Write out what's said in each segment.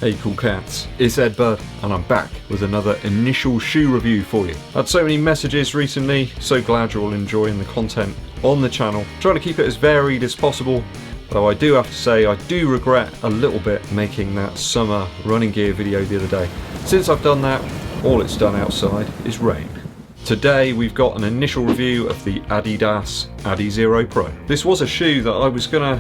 Hey cool cats, it's EDDBUD and I'm back with another initial shoe review for you. I had so many messages recently, so glad you're all enjoying the content on the channel. Trying to keep it as varied as possible, though I do have to say I do regret a little bit making that summer running gear video the other day. Since I've done that, all it's done outside is rain. Today we've got an initial review of the Adidas Adizero Pro. This was a shoe that I was gonna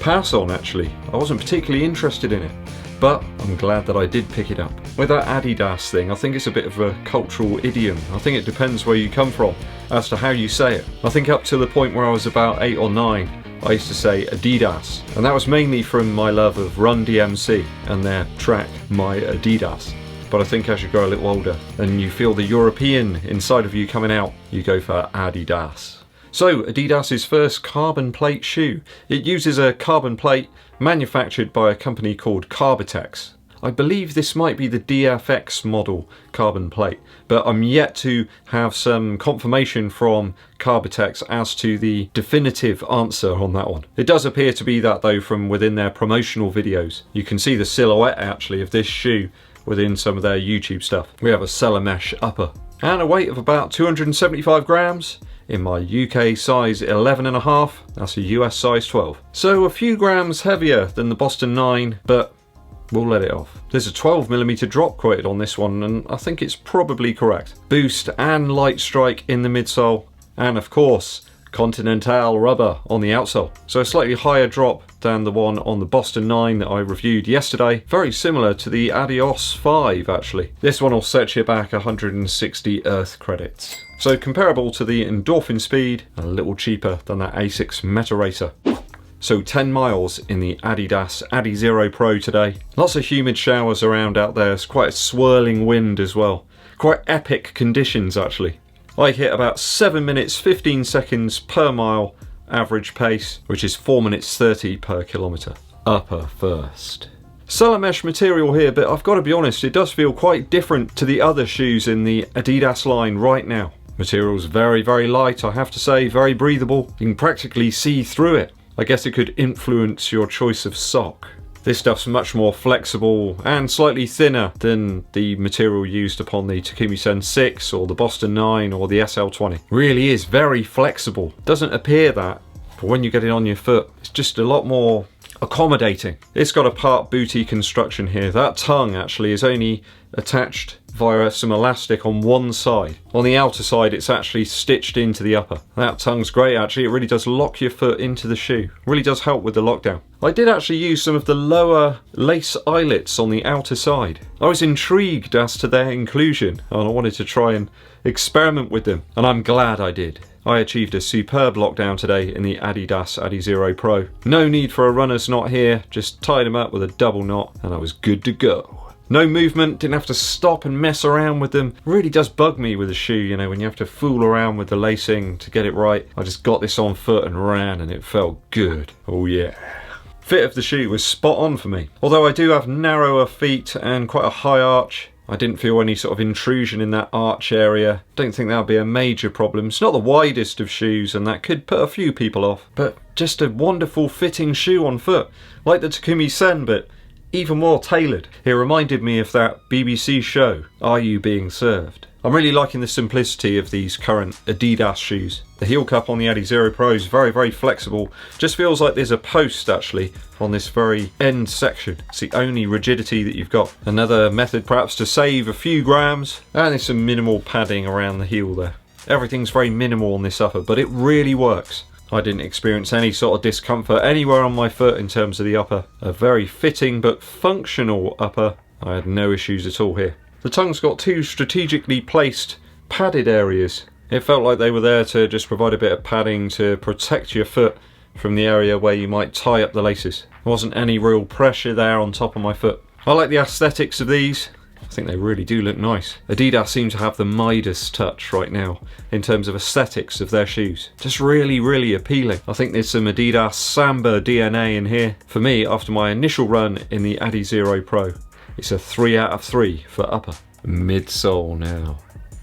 pass on actually. I wasn't particularly interested in it, but I'm glad that I did pick it up. With that Adidas thing, I think it's a bit of a cultural idiom. I think it depends where you come from as to how you say it. I think up to the point where I was about 8 or 9, I used to say Adidas, and that was mainly from my love of Run DMC and their track My Adidas. But I think as you grow a little older and you feel the European inside of you coming out, you go for Adidas. So Adidas's first carbon plate shoe. It uses a carbon plate manufactured by a company called Carbitex. I believe this might be the DFX model carbon plate, but I'm yet to have some confirmation from Carbitex as to the definitive answer on that one. It does appear to be that though from within their promotional videos. You can see the silhouette actually of this shoe within some of their YouTube stuff. We have a Cellar Mesh upper and a weight of about 275 grams. In my UK size 11.5, that's a US size 12. So a few grams heavier than the Boston 9, but we'll let it off. There's a 12mm drop quoted on this one, and I think it's probably correct. Boost and light strike in the midsole, and of course, Continental rubber on the outsole. So a slightly higher drop than the one on the Boston 9 that I reviewed yesterday. Very similar to the Adios 5 actually. This one will set you back 160 Earth credits. So comparable to the Endorphin Speed, a little cheaper than that Asics Meta Racer. So 10 miles in the Adidas Adizero Pro today. Lots of humid showers around out there. It's quite a swirling wind as well. Quite epic conditions actually. I hit about 7 minutes 15 seconds per mile average pace, which is 4 minutes 30 per kilometre. Upper first. Cellar mesh material here, but I've got to be honest, it does feel quite different to the other shoes in the Adidas line right now. Material's very, very light, I have to say, very breathable. You can practically see through it. I guess it could influence your choice of sock. This stuff's much more flexible and slightly thinner than the material used upon the Takumi Sen 6 or the Boston 9 or the SL20. Really is very flexible. Doesn't appear that, but when you get it on your foot, it's just a lot more accommodating. It's got a part Bootie Construction here. That tongue actually is only attached via some elastic on one side. On the outer side it's actually stitched into the upper. That tongue's great actually, it really does lock your foot into the shoe. Really does help with the lockdown. I did actually use some of the lower lace eyelets on the outer side. I was intrigued as to their inclusion and I wanted to try and experiment with them, and I'm glad I did. I achieved a superb lockdown today in the Adidas Adizero Pro. No need for a runner's knot here, just tied them up with a double knot and I was good to go. No movement, didn't have to stop and mess around with them. Really does bug me with a shoe, you know, when you have to fool around with the lacing to get it right. I just got this on foot and ran and it felt good. Oh yeah. Fit of the shoe was spot on for me. Although I do have narrower feet and quite a high arch, I didn't feel any sort of intrusion in that arch area. Don't think that'll be a major problem. It's not the widest of shoes and that could put a few people off, but just a wonderful fitting shoe on foot. Like the Takumi Sen, but even more tailored. It reminded me of that BBC show, Are You Being Served? I'm really liking the simplicity of these current Adidas shoes. The heel cup on the Adizero Pro is very, very flexible. Just feels like there's a post actually on this very end section. It's the only rigidity that you've got. Another method perhaps to save a few grams, and there's some minimal padding around the heel there. Everything's very minimal on this upper, but it really works. I didn't experience any sort of discomfort anywhere on my foot in terms of the upper. A very fitting but functional upper. I had no issues at all here. The tongue's got two strategically placed padded areas. It felt like they were there to just provide a bit of padding to protect your foot from the area where you might tie up the laces. There wasn't any real pressure there on top of my foot. I like the aesthetics of these. I think they really do look nice. Adidas seem to have the Midas touch right now in terms of aesthetics of their shoes. Just really, really appealing. I think there's some Adidas Samba DNA in here. For me, after my initial run in the Adizero Pro, it's a 3 out of 3 for upper. Midsole now.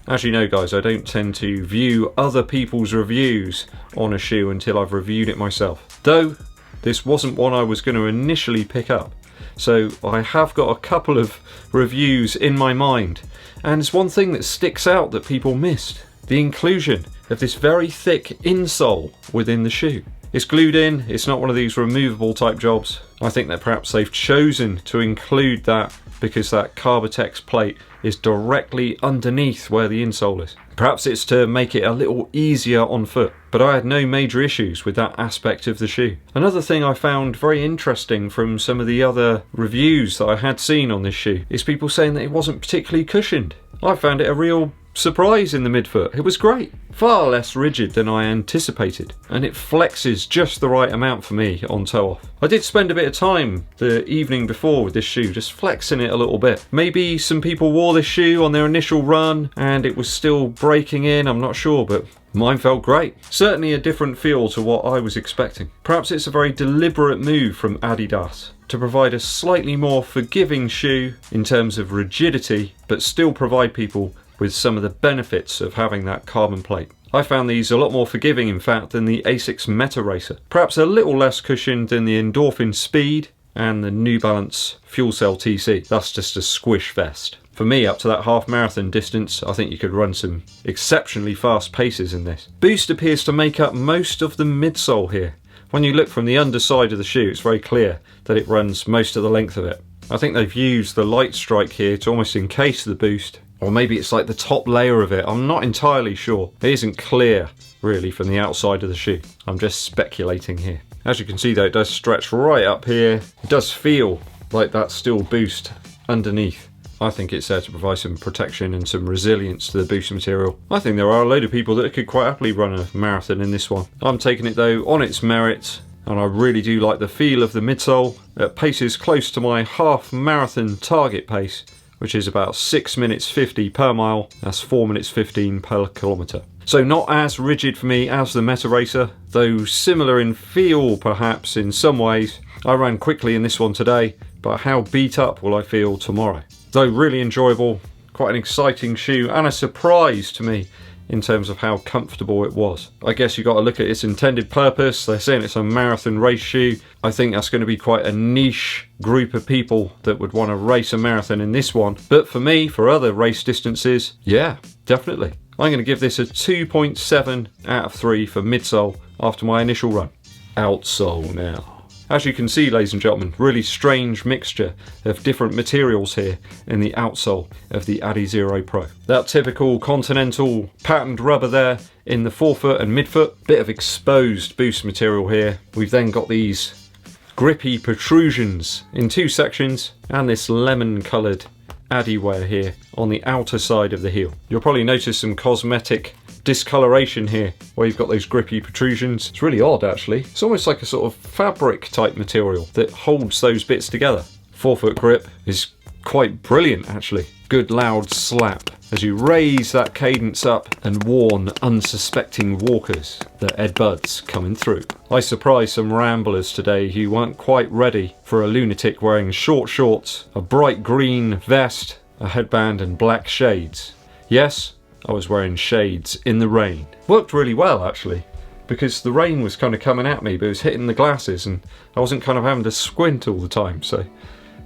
As you know guys, I don't tend to view other people's reviews on a shoe until I've reviewed it myself. Though, this wasn't one I was going to initially pick up. so I have got a couple of reviews in my mind, and it's one thing that sticks out that people missed: the inclusion of this very thick insole within the shoe. It's glued in, it's not one of these removable type jobs. I think that perhaps they've chosen to include that because that Carbotex plate is directly underneath where the insole is. Perhaps it's to make it a little easier on foot, but I had no major issues with that aspect of the shoe. Another thing I found very interesting from some of the other reviews that I had seen on this shoe is people saying that it wasn't particularly cushioned. I found it a real surprise in the midfoot. It was great. Far less rigid than I anticipated, and it flexes just the right amount for me on toe off. I did spend a bit of time the evening before with this shoe, just flexing it a little bit. Maybe some people wore this shoe on their initial run and it was still breaking in, I'm not sure, but mine felt great. Certainly a different feel to what I was expecting. Perhaps it's a very deliberate move from Adidas to provide a slightly more forgiving shoe in terms of rigidity, but still provide people with some of the benefits of having that carbon plate. I found these a lot more forgiving, in fact, than the Asics Meta Racer. Perhaps a little less cushioned than the Endorphin Speed and the New Balance Fuel Cell TC. That's just a squish fest. For me, up to that half marathon distance, I think you could run some exceptionally fast paces in this. Boost appears to make up most of the midsole here. When you look from the underside of the shoe, it's very clear that it runs most of the length of it. I think they've used the lightstrike here to almost encase the Boost, or maybe it's like the top layer of it. I'm not entirely sure. It isn't clear really from the outside of the shoe. I'm just speculating here. As you can see though, it does stretch right up here. It does feel like that's still Boost underneath. I think it's there to provide some protection and some resilience to the Boost material. I think there are a load of people that could quite happily run a marathon in this one. I'm taking it though on its merits, and I really do like the feel of the midsole. At paces close to my half marathon target pace, which is about 6 minutes 50 per mile. That's 4 minutes 15 per kilometre. So not as rigid for me as the Meta Racer, though similar in feel perhaps in some ways. I ran quickly in this one today, but how beat up will I feel tomorrow? Though really enjoyable, quite an exciting shoe and a surprise to me in terms of how comfortable it was. I guess you got to look at its intended purpose. They're saying it's a marathon race shoe. I think that's going to be quite a niche group of people that would want to race a marathon in this one. But for me, for other race distances, yeah, definitely. I'm going to give this a 2.7 out of 3 for midsole after my initial run. Outsole now. As you can see, ladies and gentlemen, really strange mixture of different materials here in the outsole of the Adizero Pro. That typical continental patterned rubber there in the forefoot and midfoot. Bit of exposed Boost material here. We've then got these grippy protrusions in 2 sections and this lemon coloured Adi wear here on the outer side of the heel. You'll probably notice some cosmetic discoloration here where you've got those grippy protrusions. It's really odd actually. It's almost like a sort of fabric type material that holds those bits together. Forefoot grip is quite brilliant actually. Good loud slap as you raise that cadence up and warn unsuspecting walkers that EDDBUD's coming through. I surprised some ramblers today who weren't quite ready for a lunatic wearing short shorts, a bright green vest, a headband and black shades. Yes, I was wearing shades in the rain. Worked really well actually, because the rain was kind of coming at me but it was hitting the glasses and I wasn't kind of having to squint all the time. So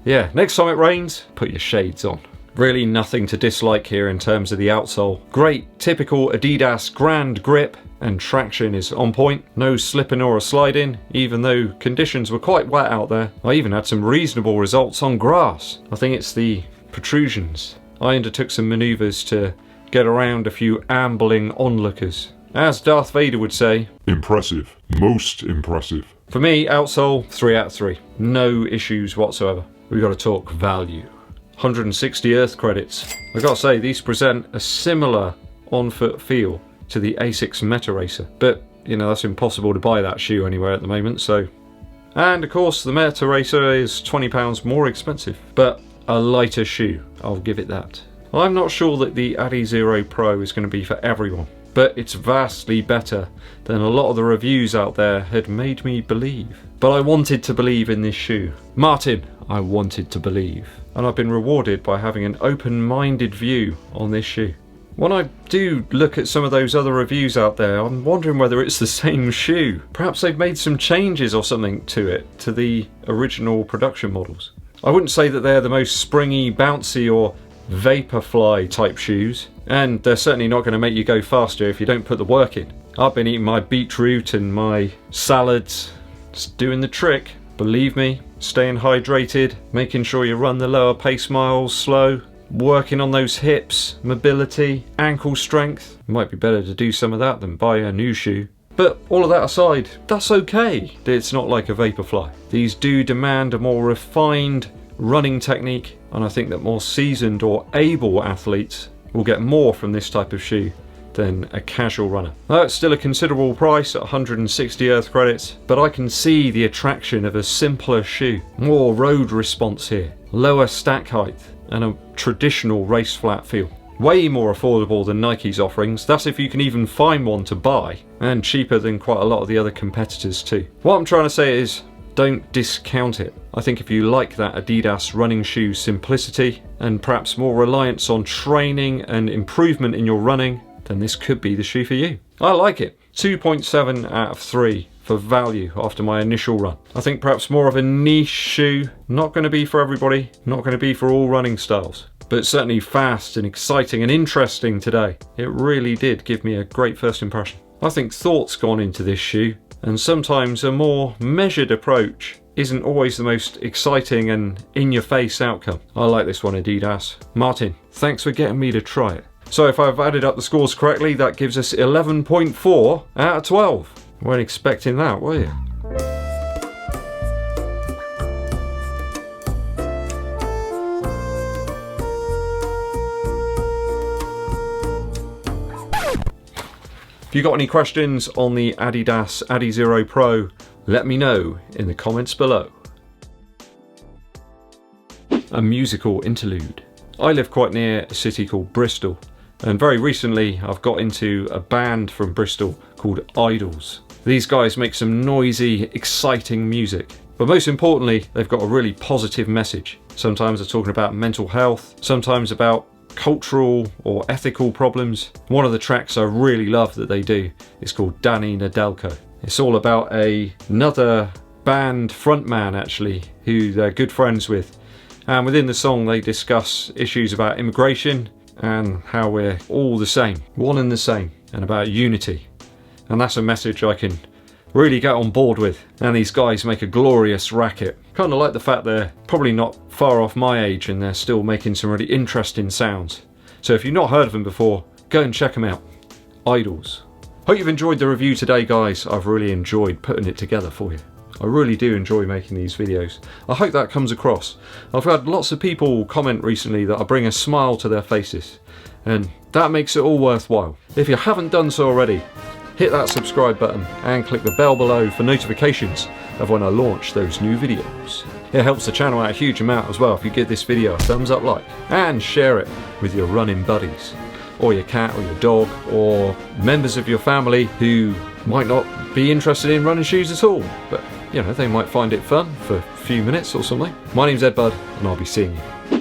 yeah, next time it rains, put your shades on. Really nothing to dislike here in terms of the outsole. Great typical Adidas grand grip and traction is on point. No slipping or a sliding, even though conditions were quite wet out there. I even had some reasonable results on grass. I think it's the protrusions. I undertook some manoeuvres to get around a few ambling onlookers. As Darth Vader would say, impressive. Most impressive. For me, outsole, 3 out of 3. No issues whatsoever. We got to talk value. 160 earth credits. I gotta say, these present a similar on-foot feel to the Asics Meta Racer, but you know, that's impossible to buy that shoe anywhere at the moment, so. And of course, the Meta Racer is £20 more expensive, but a lighter shoe, I'll give it that. I'm not sure that the Adizero Pro is going to be for everyone, but it's vastly better than a lot of the reviews out there had made me believe. But I wanted to believe in this shoe. Martin, I wanted to believe. And I've been rewarded by having an open-minded view on this shoe. When I do look at some of those other reviews out there, I'm wondering whether it's the same shoe. Perhaps they've made some changes or something to it, to the original production models. I wouldn't say that they're the most springy, bouncy or vaporfly type shoes, and they're certainly not going to make you go faster if you don't put the work in. I've been eating my beetroot and my salads, just doing the trick. Believe me, staying hydrated, making sure you run the lower pace miles slow, working on those hips, mobility, ankle strength. It might be better to do some of that than buy a new shoe. But all of that aside, that's okay. It's not like a Vaporfly. These do demand a more refined running technique, and I think that more seasoned or able athletes will get more from this type of shoe than a casual runner. That's still a considerable price at 160 Earth credits, but I can see the attraction of a simpler shoe. More road response here, lower stack height, and a traditional race flat feel. Way more affordable than Nike's offerings, that's if you can even find one to buy, and cheaper than quite a lot of the other competitors too. What I'm trying to say is, don't discount it. I think if you like that Adidas running shoe simplicity, and perhaps more reliance on training and improvement in your running, then this could be the shoe for you. I like it. 2.7 out of 3 for value after my initial run. I think perhaps more of a niche shoe, not going to be for everybody, not going to be for all running styles, but certainly fast and exciting and interesting today. It really did give me a great first impression. I think thought's gone into this shoe, and sometimes a more measured approach isn't always the most exciting and in-your-face outcome. I like this one, Adidas. Martin, thanks for getting me to try it. So if I've added up the scores correctly, that gives us 11.4 out of 12. Weren't expecting that, were you? If you got any questions on the Adidas Adizero Pro, let me know in the comments below. A musical interlude. I live quite near a city called Bristol, and very recently I've got into a band from Bristol called Idols. These guys make some noisy, exciting music, but most importantly they've got a really positive message. Sometimes they're talking about mental health, sometimes about cultural or ethical problems. One of the tracks I really love that they do is called Danny Nadelko. It's all about another band frontman actually who they're good friends with, and within the song they discuss issues about immigration and how we're all the same, one and the same, and about unity. And that's a message I can really get on board with. And these guys make a glorious racket. Kind of like the fact they're probably not far off my age and they're still making some really interesting sounds. So if you've not heard of them before, go and check them out. Idols. Hope you've enjoyed the review today, guys. I've really enjoyed putting it together for you. I really do enjoy making these videos. I hope that comes across. I've had lots of people comment recently that I bring a smile to their faces, and that makes it all worthwhile. If you haven't done so already, hit that subscribe button and click the bell below for notifications of when I launch those new videos. It helps the channel out a huge amount as well if you give this video a thumbs up like, and share it with your running buddies, or your cat or your dog, or members of your family who might not be interested in running shoes at all, but you know, they might find it fun for a few minutes or something. My name's EDDBUD, and I'll be seeing you.